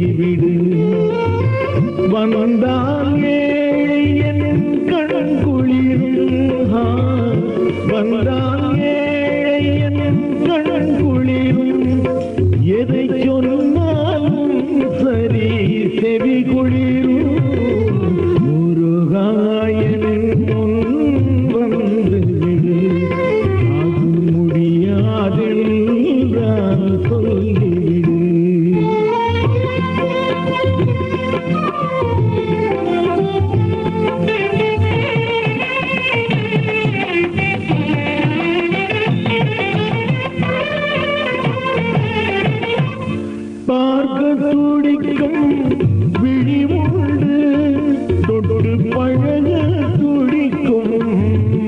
சொல்லிவிடு. வந்தால் ஏழை என் கண் குளிரும், வந்தால் ஏழை என் கண் குளிரும். எதை சொன்னாலும் சரி செவி குளிரும். முருகாயன் முன் வந்து விடு, அது முடியாதென்றால் சொல்லிவிடு. பார்க்க துடிக்கும் விழி உண்டு, தொட்டு பழக துடிக்கும்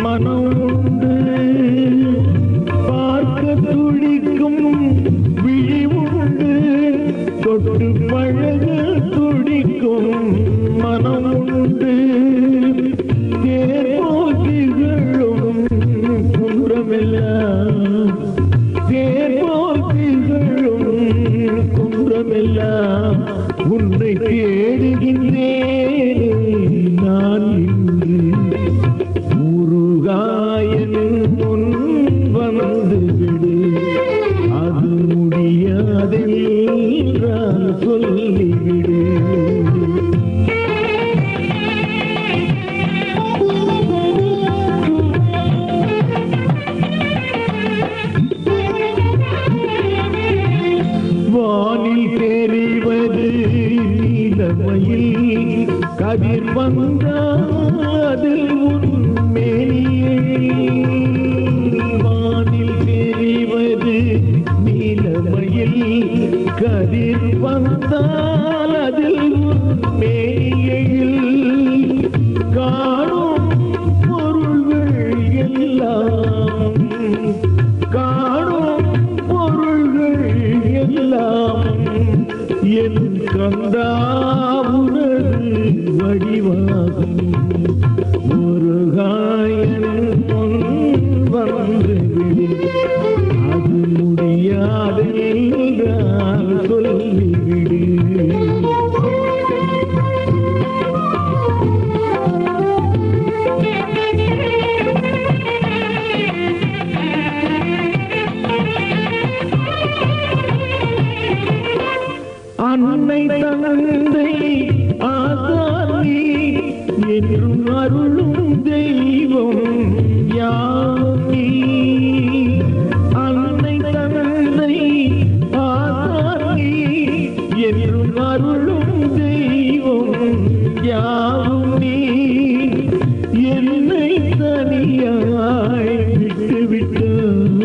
மனம் உண்டு. பார்க்க துடிக்கும் விழி உண்டு, தொட்டு பழக துடிக்கும் மனம் உண்டு. தேர்வோல் திகழும் குன்றமெல்லாம், தேர்வோல் திகழும் குன்றமெல்லாம் உன்னை தேடுகின்றேன் நான் இன்று. முருகாயன் முன் வந்து விடு, அது முடியாதென்றால் சொல்லிவிடு. வானில் தெரிவது நீலமயில், கதிர் வந்தாது உன்மேனியே. வானில் தெரிவது நீலமயில், கதிர் வந்தால் அதில் உன்மேனியில். காணும் பொருள்கள் எல்லாம், காணும் பொருள்கள் எல்லாம் என் கந்தாவுனது வடிவாகும். முருகாயன் முன் வந்து விடு, அது முடியாதென்றால் சொல்லிவிடு. அன்னை தந்தை ஆசாரி என்றும் அருளும் தெய்வம் யானி. அன்னை தந்தை ஆசாரி என்றும் அருளும் தெய்வம் யானி. என்னை தனியாய் விட்டுவிட்டான்,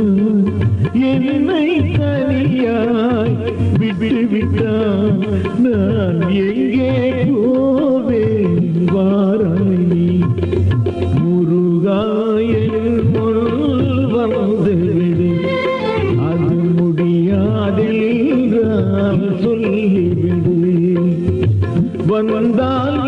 என்னை தனியாய் விட்டுவிட்டான். நான் எங்கே போவேன் வாராய் நீ. முருகாயன் முன் வந்து விடு, அது முடியாதென்றால் சொல்லிவிடு. வந்தால்